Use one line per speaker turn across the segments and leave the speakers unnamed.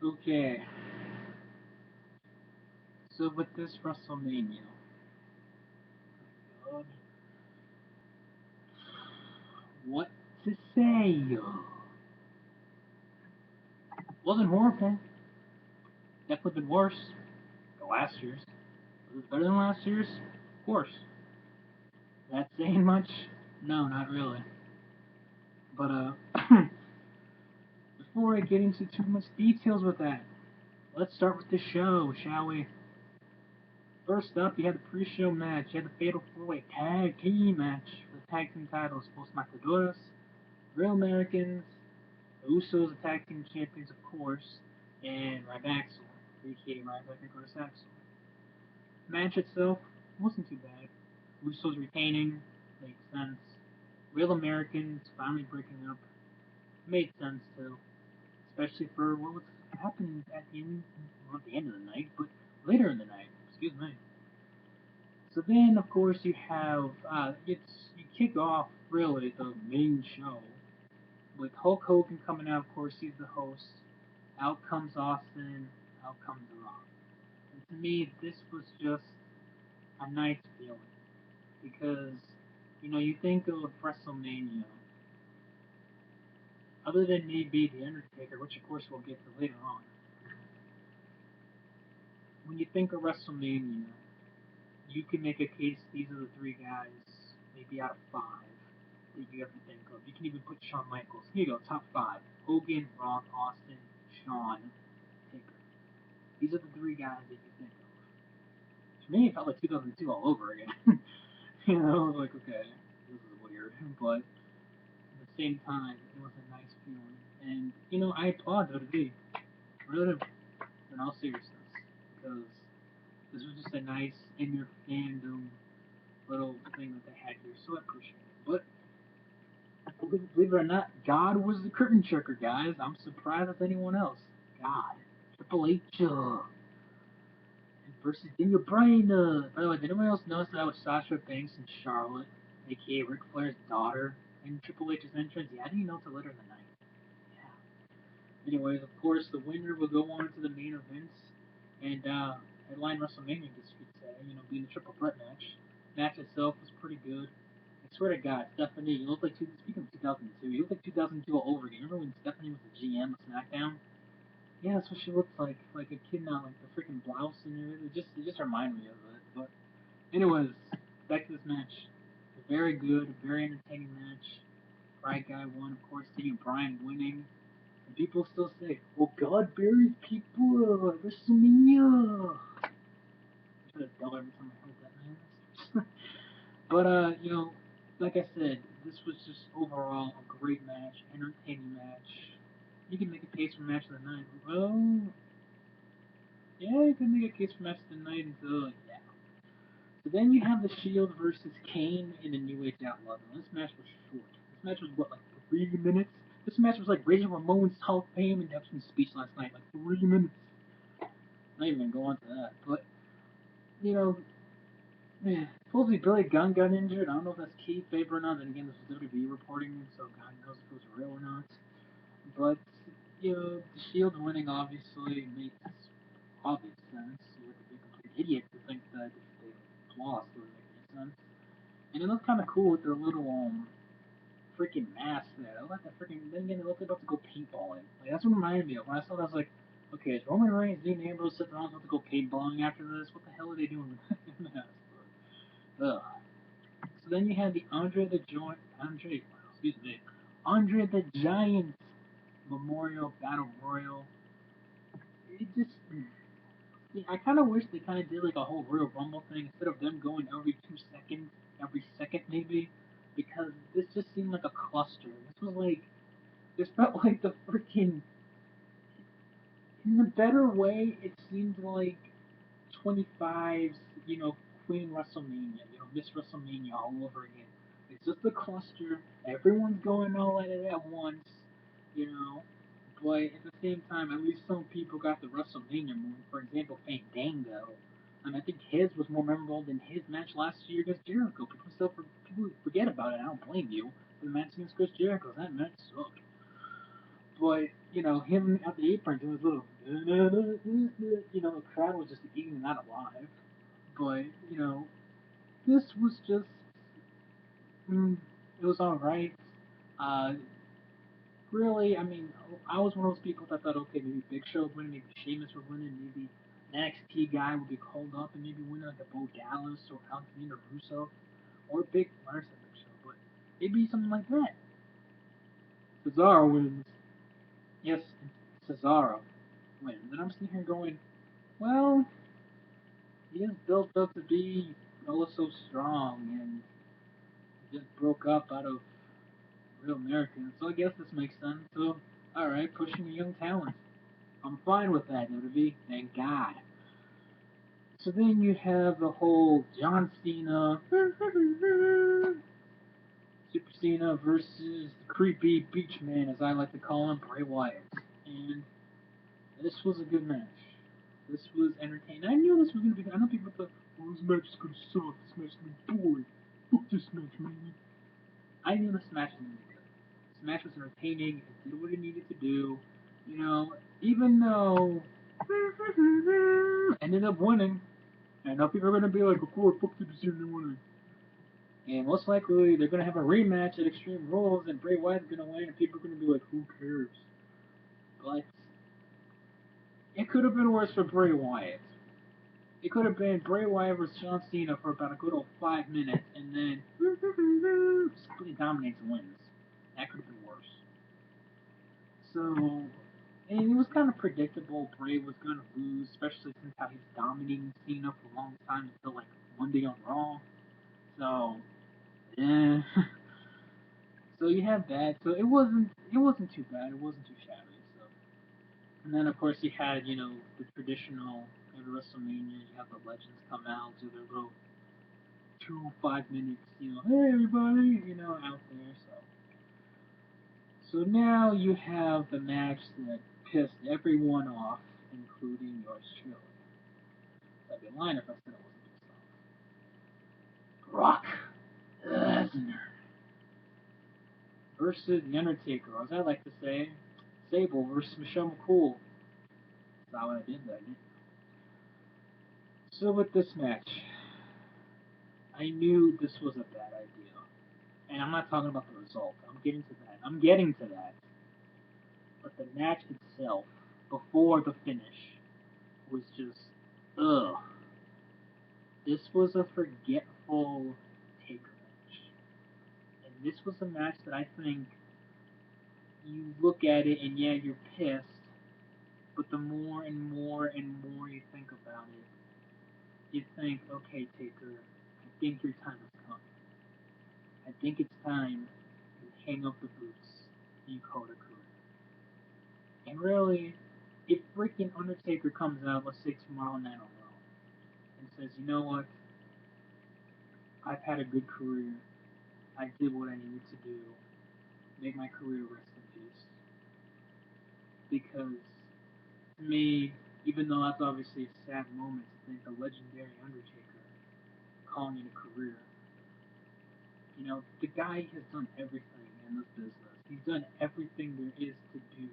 Okay, so with this WrestleMania, God, what to say? Wasn't horrible. Definitely been worse than last year's. Was it better than last year's? Of course. That saying much? No, not really. But before I get into too much details with that, let's start with the show, shall we? First up, you had the pre-show match. You had the Fatal 4-Way Tag Team match for the Tag Team titles. Los Matadores, Real Americans, the Usos, the Tag Team Champions, of course, and Rybaxel, aka Ryback and Chris Axel. The match itself wasn't too bad. Usos retaining made sense. Real Americans finally breaking up made sense too, especially for what was happening at the end, well, not the end of the night, but later in the night. Excuse me. So then, of course, you have you kick off really the main show with Hulk Hogan coming out. Of course, he's the host. Out comes Austin. Out comes Rock. And to me, this was just a nice feeling because you think of WrestleMania, other than maybe The Undertaker, which of course we'll get to later on. When you think of WrestleMania, you can make a case these are the three guys, maybe out of five, that you have to think of. You can even put Shawn Michaels. Here you go, top five. Hogan, Rock, Austin, Shawn, Taker. These are the three guys that you think of. To me, it felt like 2002 all over again. I was like, okay, this is weird. But at the same time, it was a nice feeling. And, I applaud WWE. Really, in all seriousness. Because this was just a nice in your fandom little thing that they had here, so I appreciate it. But believe it or not, God was the curtain checker, guys. I'm surprised as anyone else. God, Triple H versus Daniel Bryan. By the way, did anyone else notice that was Sasha Banks and Charlotte, aka Ric Flair's daughter, in Triple H's entrance? Yeah, I didn't know till later in the night. Yeah. Anyways, of course, the winner will go on to the main events and headline WrestleMania, I guess you could say. Being the triple threat match. Match itself was pretty good. I swear to God, Stephanie, you look like speaking of 2002, you look like 2002 all over again. Remember when Stephanie was the GM of SmackDown? Yeah, that's what she looks like a kid now, like the freaking blouse and everything. It just reminded me of it. But anyways, back to this match. A very good, very entertaining match. Right guy won, of course. Daniel Bryan winning. And people still say, "Oh, God buries people at WrestleMania." I should have yelled every time I heard that, man. But like I said, this was just overall a great match, entertaining match. You can make a case for match of the night. Well, yeah, you can make a case for match of the night until yeah. So then you have the Shield versus Kane in the New Age Outlaws. And this match was short. This match was what, like 3 minutes? This match was like Razor Ramon's Hall of Fame induction speech last night, like 3 minutes. Not even go on to that, but you know, supposedly Billy Gunn got injured. I don't know if that's kayfabe or not. Then again, this was WWE reporting, so God knows if it was real or not. But the Shield winning obviously makes obvious sense. You have to be a complete idiot to think that if they lost, it would make any sense. And it looked kind of cool with their little freaking mask there. I like that freaking. Then again, it looked like about to go paintballing. Like that's what it reminded me of. When I saw that, I was like, okay, is Roman Reigns, Dean Ambrose sitting around about to go paintballing after this? What the hell are they doing with that mask? Ugh. So then you had the Andre the Giant Memorial Battle Royal. It just, yeah, I kind of wish they kind of did like a whole Royal Rumble thing instead of them going every 2 seconds, every second maybe, because this just seemed like a cluster. This felt like the freaking, in a better way, it seemed like 25's, Queen WrestleMania, Miss WrestleMania all over again. It's just a cluster. Everyone's going all at it at once, you know. But at the same time, at least some people got the WrestleMania move. For example, Fandango. I think his was more memorable than his match last year against Jericho. People forget about it. I don't blame you. The match against Chris Jericho, that match sucked. But him at the apron doing his little, the crowd was just eating that alive. But, this was just, mm, it was alright. Uh, really, I mean, I was one of those people that thought, okay, maybe Big Show would win, maybe Sheamus would win, and maybe an NXT guy would be called up and maybe win like a Bo Dallas or Anthony Russo or Big, Lars Big Show, but maybe something like that. Cesaro wins. Yes, Cesaro wins. And I'm sitting here going, well, he is built up to be oh so strong and just broke up out of real Americans. So I guess this makes sense. So, alright, pushing a young talent. I'm fine with that, WWE. Thank God. So then you have the whole John Cena, Super Cena versus the creepy beach man, as I like to call him, Bray Wyatt. And this was a good match. This was entertaining. I knew this was going to be. I know people thought, oh, this match is going to suck. This match is going to be boring. Fuck this match, man. I knew this match was going to be good. This match was entertaining. It did what it needed to do. Even though ended up winning, and now people are going to be like, of course, fuck the decision winning. And most likely, they're going to have a rematch at Extreme Rules, and Bray Wyatt's going to win, and people are going to be like, who cares? But it could have been worse for Bray Wyatt. It could have been Bray Wyatt versus John Cena for about a good old 5 minutes, and then just completely dominates and wins. That could have been worse. So, and it was kind of predictable Bray was going to lose, especially since how he's dominating Cena for a long time until like Monday on Raw. So, yeah. So you have that. So it wasn't too bad. It wasn't too shabby. So, and then of course you had the traditional every WrestleMania. You have the legends come out to their little 2 5 minutes. Hey everybody, out there. So now you have the match that pissed everyone off, including yours truly. I'd be lying if I said I wasn't pissed off. Brock Lesnar versus The Undertaker, or as I like to say, Sable versus Michelle McCool. That's not what I did that. So with this match, I knew this was a bad idea. And I'm not talking about the result. I'm getting to that. But the match itself, before the finish, was just, ugh. This was a forgetful Taker match. And this was a match that I think you look at it and yeah, you're pissed, but the more and more and more you think about it, you think, okay, Taker, I think your time has come. I think it's time you hang up the boots and you call it a career. And really, if freaking Undertaker comes out, let's say tomorrow night on Raw, and says, you know what, I've had a good career, I did what I needed to do, make my career rest in peace. Because to me, even though that's obviously a sad moment to think the legendary Undertaker calling it a career, the guy has done everything in this business. He's done everything there is to do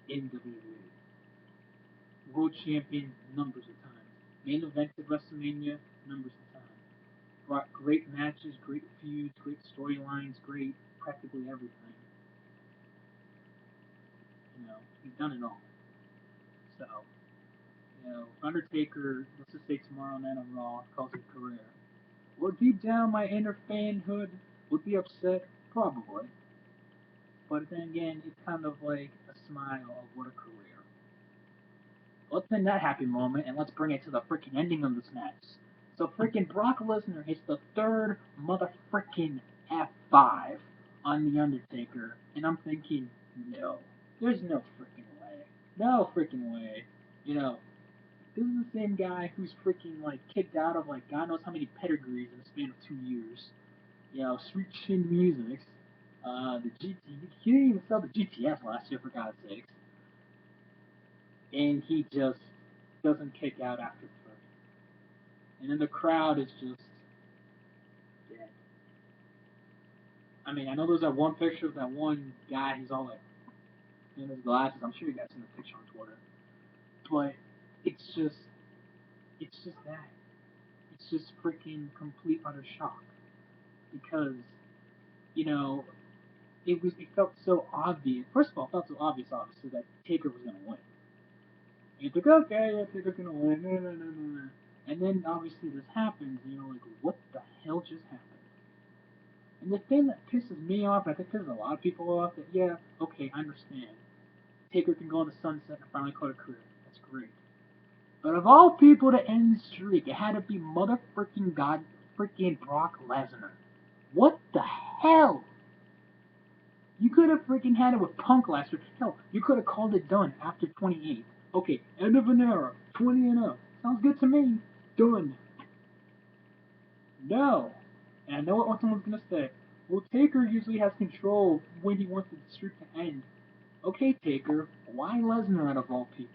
in WWE. World champion numbers of times. Main event at WrestleMania numbers of times. Brought great matches, great feuds, great storylines, great practically everything. He's done it all. So, Undertaker, let's just say tomorrow night on Raw, calls it a career. Would deep down my inner fanhood would be upset? Probably. But then again, it's kind of like a smile of what a career. Let's end that happy moment and let's bring it to the freaking ending of this match. So freaking Brock Lesnar hits the third mother freaking F5 on The Undertaker, and I'm thinking, no, there's no freaking way. No freaking way. This is the same guy who's freaking like kicked out of like God knows how many pedigrees in the span of 2 years. Sweet Chin Music. The GT, he didn't even sell the GTS last year for God's sakes. And he just doesn't kick out after 30. And then the crowd is just dead. I mean, I know there's that one picture of that one guy, he's all like, and his glasses. I'm sure you guys seen the picture on Twitter. But it's just, it's just that. It's just freaking complete utter shock because you know it felt so obvious. First of all, it felt so obvious, obviously, that Taker was gonna win. And you think, okay, yeah, Taker's gonna win. No, no, no, no, no. And then obviously this happens, and you're like, what the hell just happened? And the thing that pisses me off, I think pisses a lot of people off, that yeah, okay, I understand. Taker can go on the sunset and finally call it a career. That's great. But of all people to end the streak, it had to be motherfucking God freaking Brock Lesnar. What the hell? You could have freaking had it with Punk last year. Hell, you could have called it done after 28. Okay, end of an era, 20 and up. Sounds good to me. Done. No. And I know what someone's gonna say. Well, Taker usually has control when he wants the streak to end. Okay, Taker, why Lesnar out of all people?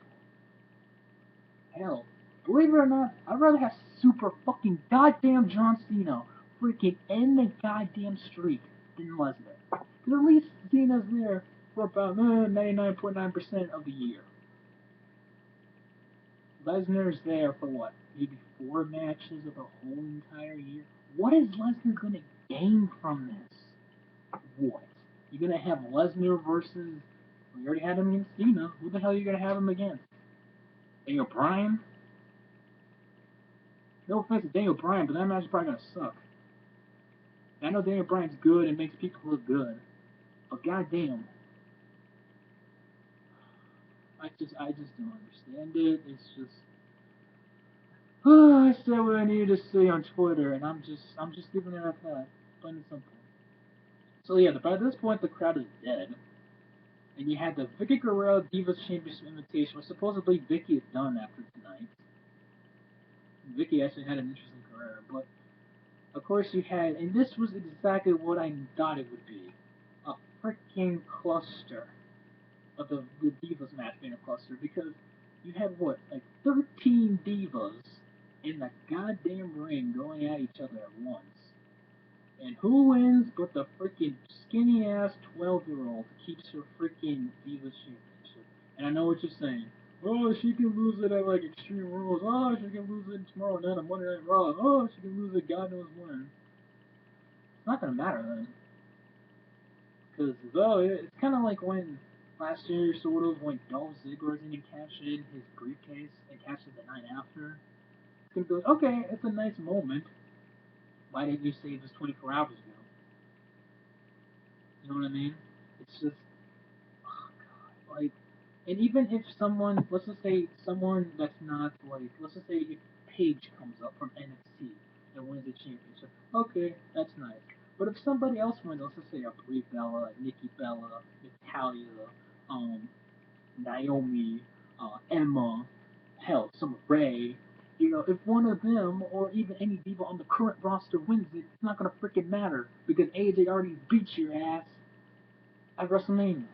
Hell, believe it or not, I'd rather have super fucking goddamn John Cena freaking end the goddamn streak than Lesnar. Because at least Cena's there for about 99.9% of the year. Lesnar's there for what? Maybe 4 matches of the whole entire year? What is Lesnar going to gain from this? What? You're going to have Lesnar versus. We already had him against Cena. Who the hell are you going to have him against? Daniel Bryan? No offense to Daniel Bryan, but that match is probably going to suck. I know Daniel Bryan's good and makes people look good. But goddamn. I just don't understand it. It's just. I said what I needed to say on Twitter, and I'm just leaving it at that. Plain and simple. So yeah, by this point the crowd is dead, and you had the Vicky Guerrero Divas Championship Invitation, which supposedly Vicky is done after tonight. Vicky actually had an interesting career, but of course you had, and this was exactly what I thought it would be, a freaking cluster of the Divas match being a cluster, because you had what, like 13 Divas in the goddamn ring going at each other at once. And who wins but the freaking skinny ass 12-year-old keeps her freaking Divas Championship? And I know what you're saying. Oh, she can lose it at like Extreme Rules. Oh, she can lose it tomorrow night on Monday Night Raw. Oh, she can lose it God knows when. It's not gonna matter then. Because though it's kind of like when last year sort of when Dolph Ziggler didn't cash in his briefcase and cashed it the night after. It's gonna be like, okay, it's a nice moment. Why didn't you save this 24 hours ago? You know what I mean? It's just, oh god, like, and even if someone, let's just say someone that's not like, let's just say if Paige comes up from NXT and wins the championship, okay, that's nice. But if somebody else wins, let's just say a Brie Bella, Nikki Bella, Natalia, um, Naomi, Emma, hell, some Ray. You know, if one of them or even any diva on the current roster wins it, it's not gonna freaking matter because AJ already beat your ass at WrestleMania.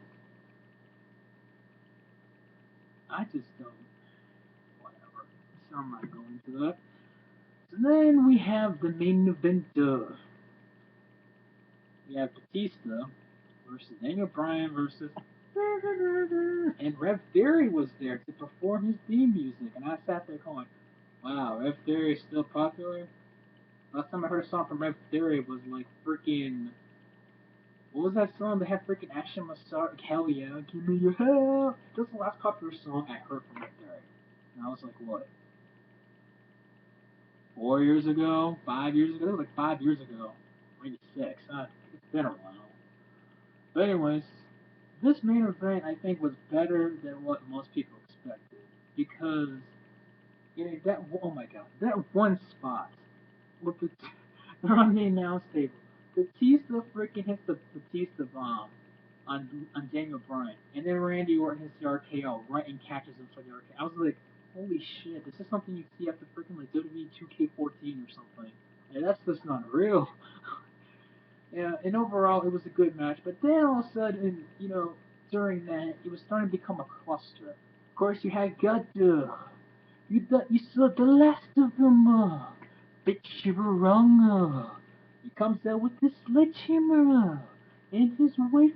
I just don't. Whatever. So I'm not going to that. So then we have the main event. We have Batista versus Daniel Bryan versus. And Rev Theory was there to perform his theme music, and I sat there going, wow, Rev Theory is still popular? Last time I heard a song from Rev Theory was like freaking. What was that song that had freaking Action Massage? Hell yeah, give me your hell! That's the last popular song I heard from Rev Theory. And I was like, what? 4 years ago? 5 years ago? It was like 5 years ago. Maybe 6. It's been a while. But anyways, this main event I think was better than what most people expected. Because, that, oh my god, that one spot with the, they're on the announce table. Batista freaking hits the Batista bomb on Daniel Bryan. And then Randy Orton hits the RKO right and catches him for the RKO. I was like, holy shit, this is something you see after freaking like WWE 2K14 or something. Like, that's just not real. Yeah, and overall it was a good match, but then all of a sudden, during that, it was starting to become a cluster. Of course, you had Gunther. You saw the last of them. Bitch, you were wrong. He comes out with the sledgehammer and his wife.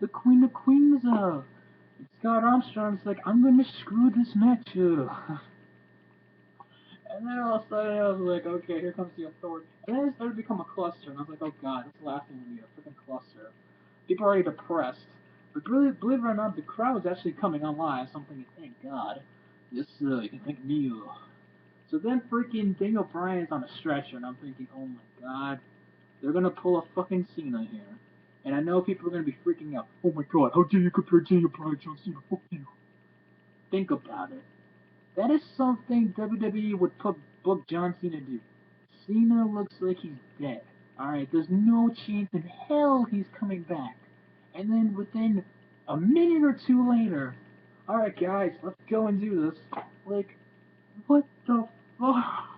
the Queen of Queens, Scott Armstrong's like, I'm gonna screw this match up. And then all of a sudden I was like, okay, here comes the authority. And then it started to become a cluster, and I was like, oh god, this last thing will be a freaking cluster. People are already depressed. But really, believe it or not, the crowd was actually coming on live, so I'm thinking, thank god. This, you can thank me. So then freaking Daniel Bryan's on a stretcher, and I'm thinking, oh my god, they're gonna pull a fucking Cena here. And I know people are gonna be freaking out. Oh my god, how dare you compare Daniel Bryan to John Cena? Fuck you. Think about it. That is something WWE would book John Cena do. Cena looks like he's dead. Alright, there's no chance in hell he's coming back. And then within a minute or two later, alright guys, let's go and do this. Like, what the fuck?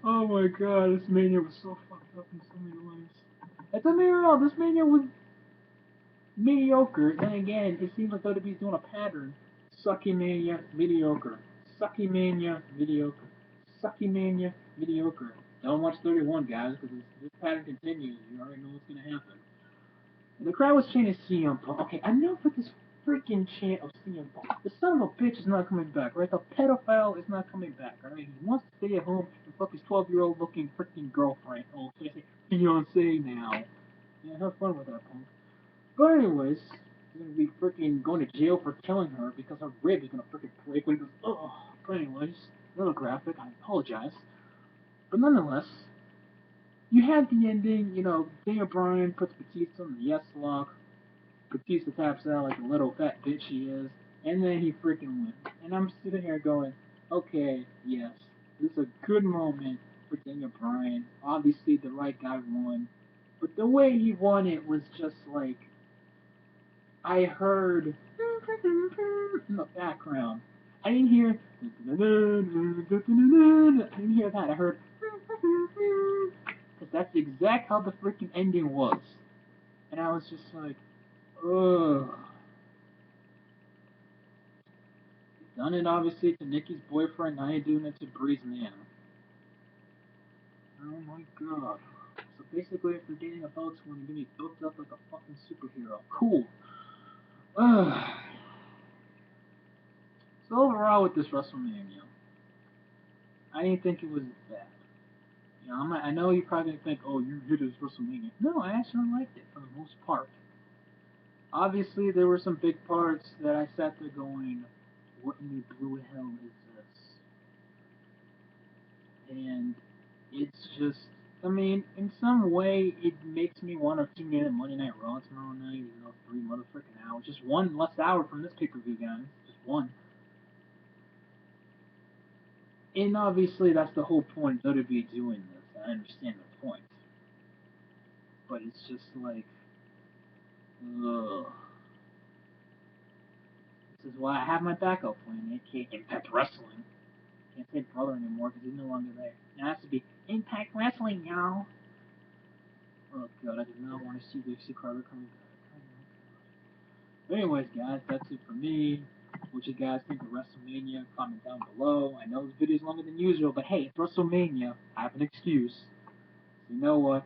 Oh my god, this Mania was so fucked up in so many ways. And don't get me wrong, this Mania was mediocre. Then again, it seems like WWE's doing a pattern. Sucky Mania, mediocre. Sucky Mania, mediocre. Sucky Mania, mediocre. Don't watch 31, guys, because this pattern continues. You already know what's going to happen. And the crowd was chanting CM Punk. Okay, enough with this freaking chant of CM Punk. The son of a bitch is not coming back, right? The pedophile is not coming back, alright? He wants to stay at home and fuck his 12-year-old looking freaking girlfriend. Oh, so I say fiance now. Yeah, have fun with that, Punk. But anyways, he's gonna be freaking going to jail for killing her because her rib is gonna freaking break when he goes, oh. But anyways, a little graphic, I apologize. But nonetheless, you had the ending, Daniel Bryan puts Batista in the yes lock, Batista taps out like a little fat bitch he is, and then he freaking wins. And I'm sitting here going, okay, yes, this is a good moment for Daniel Bryan. Obviously, the right guy won. But the way he won it was just like, I heard in the background. I didn't hear that. I heard because that's exact how the freaking ending was. And I was just like, ugh. Done it obviously to Nikki's boyfriend, now you're doing it to Bree's man. Oh my god. So basically if you're dating a boats one, you're gonna be built up like a fucking superhero. Cool. Ugh. So overall with this WrestleMania, I didn't think it was bad. I know you're probably gonna think, oh, you hit his WrestleMania. No, I actually liked it for the most part. Obviously, there were some big parts that I sat there going, what in the blue hell is this? And it's just, in some way, it makes me want to tune in at Monday Night Raw tomorrow night, 3 motherfucking hours. Just one less hour from this pay-per-view, guys. Just one. And obviously, that's the whole point of WWE doing this. I understand the point. But it's just like, ugh. This is why I have my backup plan, aka Impact Wrestling. Can't say brother anymore because he's no longer there. Now it has to be Impact Wrestling, y'all. Oh god, I do not want to see Dixie Carter coming back. But anyways, guys, that's it for me. What you guys think of WrestleMania? Comment down below. I know this video is longer than usual, but hey, it's WrestleMania. I have an excuse. You know what?